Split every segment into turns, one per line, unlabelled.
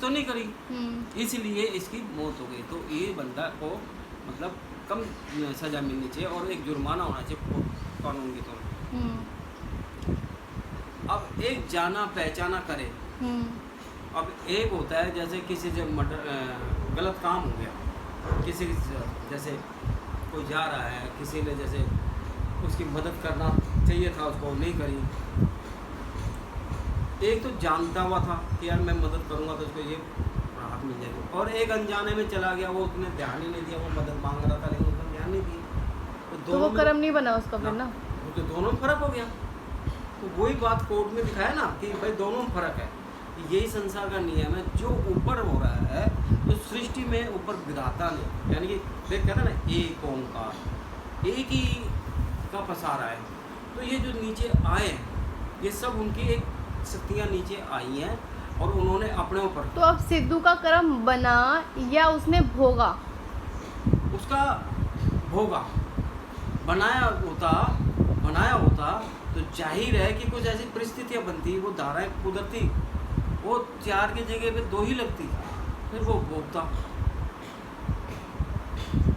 तो नहीं करी, इसलिए इसकी मौत हो गई। तो ये बंदा को मतलब कम सज़ा मिलनी चाहिए और एक जुर्माना होना चाहिए कानून के तौर पर। अब एक जाना पहचाना करे। अब एक होता है जैसे किसी से गलत काम हो गया, किसी जैसे कोई जा रहा है, किसी ने जैसे उसकी मदद करना चाहिए था उसको नहीं करी। एक तो जानता हुआ था कि यार मैं मदद करूंगा तो उसको ये राहत मिल जाएगी, और एक अनजाने में चला गया, वो उसने ध्यान ही नहीं दिया, वो मदद मांग रहा था लेकिन उसने ध्यान नहीं दिया,
तो वो कर्म नहीं बना उसका फिर ना,
तो दोनों में फर्क हो गया। तो वही बात कोर्ट में दिखाया ना कि भाई दोनों में फर्क है। यही संसार का नियम है, जो ऊपर हो रहा है तो सृष्टि में ऊपर विधाता ने, यानी कि देख कहते हैं ना एक ओंकार, एक ही का पसारा है। तो ये जो नीचे आए हैं ये सब उनकी एक शक्तियाँ नीचे आई हैं और उन्होंने अपने ऊपर।
तो अब सिद्धू का कर्म बना या उसने भोगा?
उसका भोगा। बनाया होता तो जाहिर है कि कुछ ऐसी परिस्थितियाँ बनती, वो धाराएं कुदरती, वो 4 की जगह पे 2 ही लगती, फिर वो भोगता।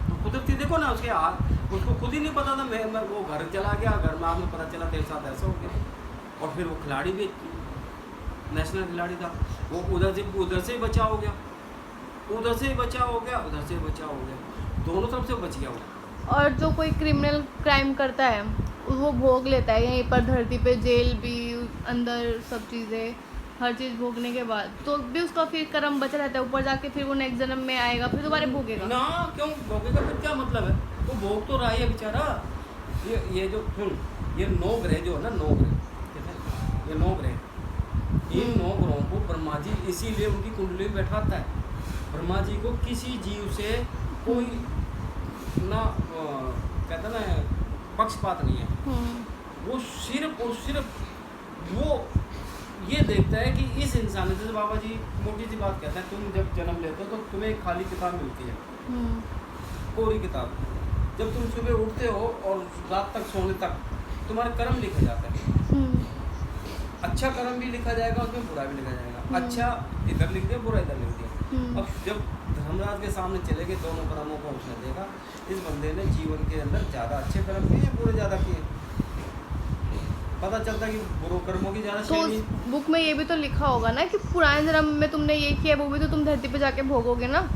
तो कुदरती देखो ना, उसके हाथ उसको खुद ही नहीं पता था। मैं वो घर चला गया, घर में आपने पता चला तेरे साथ ऐसा हो गया। और फिर वो खिलाड़ी भी नेशनल खिलाड़ी था, वो उधर से बचा हो गया, उधर से बचा हो गया, उधर से बचा हो गया, दोनों तरफ से बच गया वो।
और जो कोई क्रिमिनल क्राइम करता है वो भोग लेता है यहीं पर धरती पे, जेल भी, अंदर सब चीज़ें, हर चीज़ भोगने के बाद तो भी उसका फिर कर्म बचा रहता है, ऊपर जाके फिर वो नेक्स्ट जन्म में आएगा, फिर दोबारा भोगेगा
ना। क्यों भोगेगा? फिर क्या मतलब है? वो भोग तो रहा है बेचारा। ये जो ये 9 ग्रह जो है ना, 9 ग्रह, ये 9 ग्रह, इन 9 ग्रहों को ब्रह्मा जी इसीलिए उनकी कुंडली में बैठाता है। ब्रह्मा जी को किसी जीव से कोई ना कहता ना पक्षपात नहीं है। वो सिर्फ और सिर्फ वो ये देखता है कि इस इंसान, जैसे बाबा जी मोटी सी बात कहते हैं, तुम जब जन्म लेते हो तो तुम्हें एक खाली किताब मिलती है, कोरी किताब। जब तुम सुबह उठते हो और रात तक सोने तक तुम्हारे कर्म लिखे जाते हैं। अच्छा कर्म भी लिखा जाएगा, उसमें बुरा भी लिखा जाएगा। अच्छा इधर लिख दिया, बुरा इधर लिख दिया। अब जब धर्मराज के सामने चले गए, दोनों कर्मों को उसने देखा, इस बंदे ने जीवन के अंदर ज़्यादा अच्छे कर्म किए, बुरे ज़्यादा किए। पता चलता कि बुरे कर्मों की ज़्यादा
तो उस बुक में ये भी तो लिखा होगा ना कि पुराने जन्म में तुमने ये किया, वो भी तो तुम धरती पे जाके भोगोगे ना।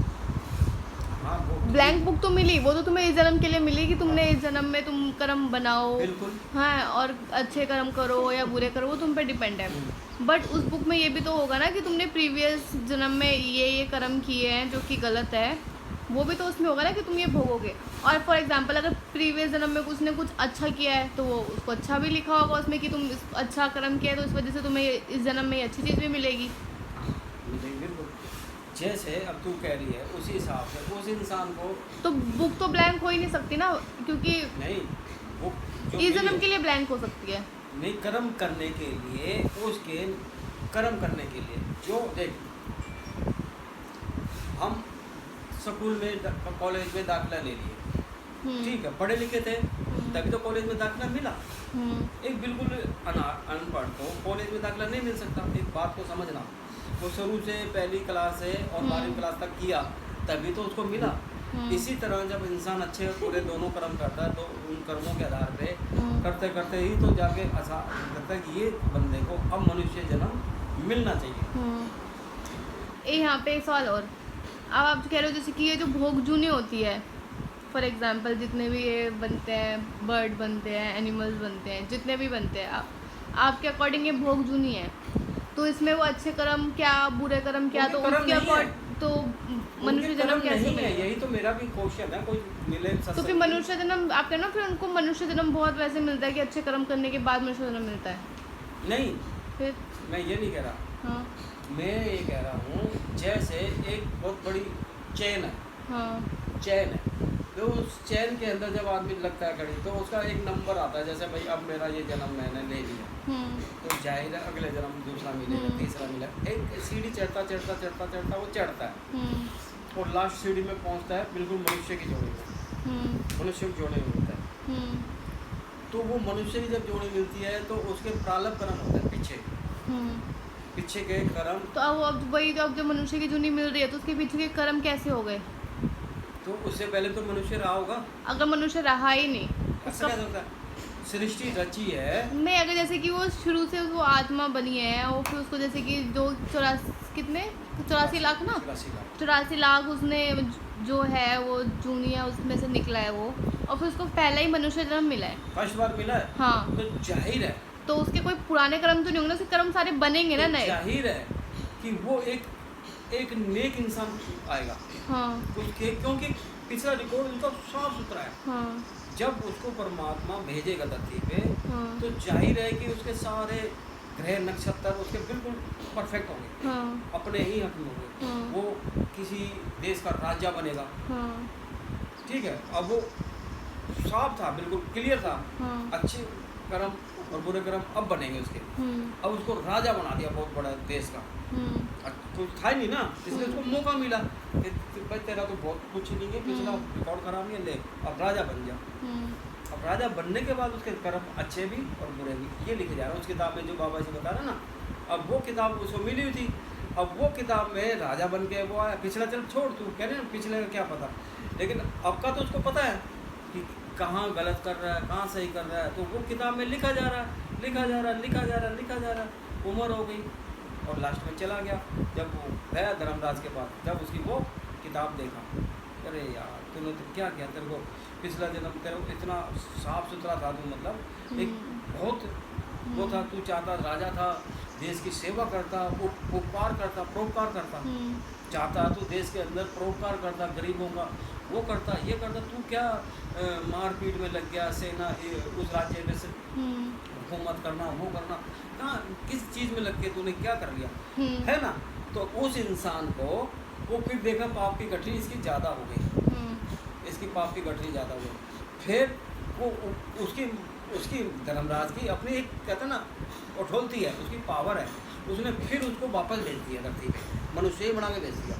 हाँ,
ब्लैंक बुक तो मिली, वो तो तुम्हें इस जन्म के लिए मिली कि तुमने इस जन्म में तुम कर्म बनाओ,
बिल्कुल।
हाँ, और अच्छे कर्म करो या बुरे करो, वो तुम पे डिपेंड है। बट उस बुक में ये भी तो होगा ना कि तुमने प्रीवियस जन्म में ये कर्म किए हैं जो कि गलत है, वो भी तो उसमें होगा ना कि तुम ये भोगोगे। और फॉर एग्जांपल अगर प्रीवियस जन्म में उसने कुछ अच्छा किया है तो वो उसको अच्छा भी लिखा होगा उसमें कि तुम अच्छा कर्म किया है, तो इस वजह से तुम्हें इस जन्म में अच्छी चीज़ भी मिलेगी।
जैसे अब तू कह रही है उसी हिसाब से उस इंसान को
तो बुक तो ब्लैंक हो ही नहीं सकती ना, क्योंकि
नहीं, वो
इस जन्म के लिए ब्लैंक हो सकती है।
नहीं, कर्म करने के लिए, उसके कर्म करने के लिए जो देख, हम स्कूल में कॉलेज में दाखिला ले लिए, ठीक है, पढ़े लिखे थे तभी तो कॉलेज में दाखिला मिला। एक बिल्कुल अनपढ़ को कॉलेज में दाखिला नहीं मिल सकता। एक बात को समझना, वो शुरू से पहली क्लास से और 12वीं क्लास तक किया तभी तो उसको मिला। इसी तरह जब इंसान अच्छे और बुरे दोनों कर्म करता है तो उन कर्मों के आधार पे करते करते ही तो जाके ऐसा लगता है कि ये बंदे को अब मनुष्य जन्म मिलना चाहिए।
यहाँ पे एक सवाल और, अब आप कह रहे हो जैसे कि ये जो भोग जूनी होती है, फॉर एग्जांपल जितने भी ये बनते हैं, बर्ड बनते हैं, एनिमल्स बनते हैं, जितने भी बनते हैं, आपके अकॉर्डिंग ये भोग जूनी है, तो इसमें वो अच्छे कर्म क्या, बुरे कर्म क्या, तो उसके अकॉर्डिंग तो मनुष्य जन्म कैसे मिले?
यही तो मेरा भी क्वेश्चन है, कोई मिले
तो फिर मनुष्य जन्म आप कहना, फिर उनको मनुष्य जन्म बहुत वैसे मिलता है कि अच्छे कर्म करने के बाद मनुष्य जन्म मिलता है?
नहीं,
फिर
मैं ये नहीं कह रहा।
हाँ,
मैं ये कह रहा हूँ जैसे एक बहुत बड़ी चेन है,
हाँ,
चेन है, तो उस चेन के अंदर जब आदमी लगता है घड़ी तो उसका एक नंबर आता है, जैसे भाई अब मेरा ये जन्म मैंने ले लिया, तो जाहिर है अगले जन्म दूसरा मिलेगा, तीसरा मिलेगा, एक सीढ़ी चढ़ता चढ़ता चढ़ता चढ़ता वो चढ़ता है और लास्ट सीढ़ी में पहुंचता है बिल्कुल मनुष्य की जोड़ी में, मनुष्य की जोड़ी में मिलता है। तो वो मनुष्य की जब जोड़ी मिलती है तो उसके प्रारब्ध कर्म होते हैं पीछे, पीछे के कर्म,
तो अब वही तो, अब जो मनुष्य की जूनी मिल रही है तो उसके पीछे के कर्म कैसे हो गए?
तो उससे पहले तो मनुष्य रहा होगा।
अगर मनुष्य रहा ही नहीं
ऐसा
उसका
कैसे होता है? सृष्टि रची है।
नहीं, अगर जैसे कि वो शुरू से वो आत्मा बनी है और फिर उसको जैसे कि जो 84 लाख ना, 84 लाख उसने जो है वो जूनिया उसमें से निकला है वो, और फिर उसको पहला ही मनुष्य जन्म मिला है।
फर्स्ट बार मिला है।
हाँ,
तो जाहिर है,
तो उसके कोई पुराने कर्म तो नहीं होंगे ना, उसके कर्म सारे बनेंगे ना
तो
नए।
जाहिर है कि वो एक नेक इंसान आएगा
हाँ
उसके, क्योंकि पिछला रिकॉर्ड उनका साफ सुथरा है।
हाँ
जब उसको परमात्मा भेजेगा धरती पे,
हाँ
तो जाहिर है कि उसके सारे ग्रह नक्षत्र उसके बिल्कुल परफेक्ट होंगे,
हाँ
अपने ही हक में होंगे।
हाँ
वो किसी देश का राजा बनेगा,
हाँ
ठीक है। अब वो साफ था, बिल्कुल क्लियर था।
हाँ
अच्छे कर्म और बुरे कर्म अब बनेंगे उसके।
हम्म
अब उसको राजा बना दिया बहुत बड़ा देश का।
हम्म
कुछ था ही नहीं ना, इसलिए उसको मौका मिला कि भाई तेरा तो बहुत कुछ नहीं है, पिछला रिकॉर्ड खराब नहीं है, ले अब राजा बन जा।
हम्म
अब राजा बनने के बाद उसके कर्म अच्छे भी और बुरे भी, ये लिखे जा रहा है उस किताब में जो बाबा जी बता रहे हैं ना। अब वो किताब उसको मिली हुई थी, अब वो किताब में राजा बन के वो आया। पिछला चल छोड़, तू कह रहे हैं पिछले का क्या पता, लेकिन अब का तो उसको पता है कि कहाँ गलत कर रहा है, कहाँ सही कर रहा है। तो वो किताब में लिखा जा रहा है, लिखा जा रहा है, लिखा जा रहा है, लिखा जा रहा है। उम्र हो गई और लास्ट में चला गया। जब वो गया धर्मराज के पास, जब उसकी वो किताब देखा, अरे यार तूने तो क्या किया, तेरे को पिछला जन्म तेरे को इतना साफ सुथरा था तू, मतलब एक बहुत वो था, तू चाहता राजा था, देश की सेवा करता, उपकार करता, परोपकार करता, चाहता तू देश के अंदर परोपकार करता, गरीबों का वो करता, ये करता। तू क्या मारपीट में लग गया, सेना उस राज्य में से हुकूमत करना, वो करना, कहाँ किस चीज़ में लग के तूने क्या कर लिया, है ना। तो उस इंसान को वो फिर देखा पाप की गठरी इसकी ज़्यादा हो गई, इसकी पाप की गठरी ज़्यादा हो गई। फिर वो उसकी धर्मराज की अपनी एक कहते ना अठोलती है, उसकी पावर है, उसने फिर उसको वापस भेज दिया धरती पे, मनुष्य ही बना के भेज दिया,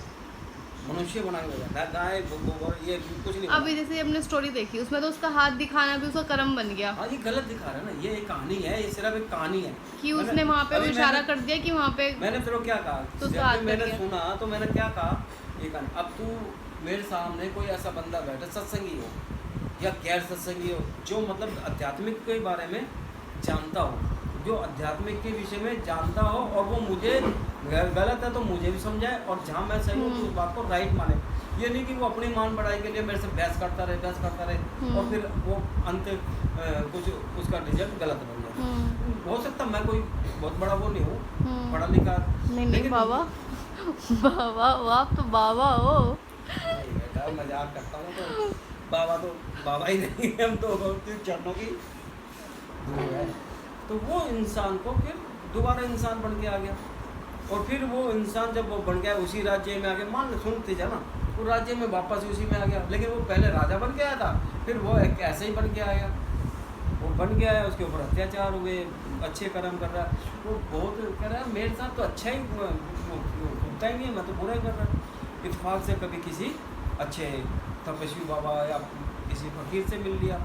मनुष्य बना के भेजा। गाय गोबर ये कुछ नहीं।
अभी जैसे हमने स्टोरी देखी उसमें तो उसका हाथ दिखाना भी उसका कर्म बन गया।
हाँ, ये गलत दिखा रहा है ना, ये एक कहानी है, ये सिर्फ एक कहानी है
कि उसने वहाँ पे वो इशारा कर दिया कि वहाँ पे
मैंने तेरे को क्या कहा,
तो
जब मैंने सुना तो मैंने क्या कहा, ये कहानी। अब तू मेरे सामने कोई ऐसा बंदा बैठा, सत्संगी हो या गैर सत्संगी हो, जो मतलब आध्यात्मिक के बारे में जानता हो, जो आध्यात्मिक के विषय में जानता हो, और वो मुझे गलत है तो मुझे भी समझाए, और जहाँ मैं सही हूँ तो उस बात को राइट माने। ये नहीं कि वो अपनी मान बढ़ाई के लिए मेरे से बहस करता रहे और फिर वो अंत कुछ उसका रिजल्ट गलत बन जाए। हो सकता मैं कोई बहुत बड़ा वो नहीं हूँ, पढ़ा लिखा
नहीं बाबा बाबा आप तो बाबा हो।
बेटा मजाक करता हूँ, तो बाबा तो बाबा ही नहीं, हम तो चरणों की दूर है। तो वो इंसान को फिर दोबारा इंसान बन के आ गया, और फिर वो इंसान जब वो बन गया उसी राज्य में आ गया, मान लो सुनते जा ना, वो राज्य में वापस उसी में आ गया, लेकिन वो पहले राजा बन के आया था, फिर वो एक ऐसे ही बन के आया, वो बन गया है, उसके ऊपर अत्याचार हुए, अच्छे कर्म कर रहा है, वो बहुत कह रहा है मेरे साथ तो अच्छा ही होता ही नहीं है, मैं तो बुरा ही कर रहा है। इत्तेफाक से कभी किसी अच्छे तपस्वी बाबा या किसी फकीर से मिल लिया,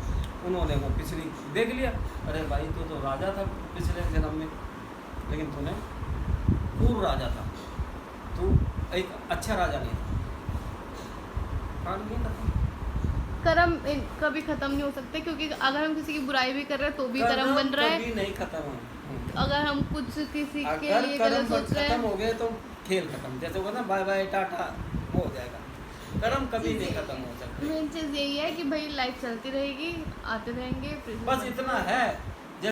उन्होंने वो पिछली देख लिया, अरे भाई तो राजा था पिछले जन्म में, लेकिन तूने पूर्व राजा था, तू एक अच्छा राजा नहीं था।
कर्म कभी खत्म नहीं हो सकते, क्योंकि अगर हम किसी की बुराई भी कर रहे हैं तो भी कर्म बन रहा है,
कभी नहीं खत्म हो।
अगर हम कुछ किसी के
अगर
लिए
कर्म
गलत सोच रहे
खत्म
हैं
हो गए तो खेल खत्म, जैसे होगा ना बाय बाय टाटा, वो हो जाएगा। कर्म कभी नहीं खत्म हो सकता।
मेन चीज़ यही है कि भाई लाइफ चलती रहेगी, आते रहेंगे,
बस इतना है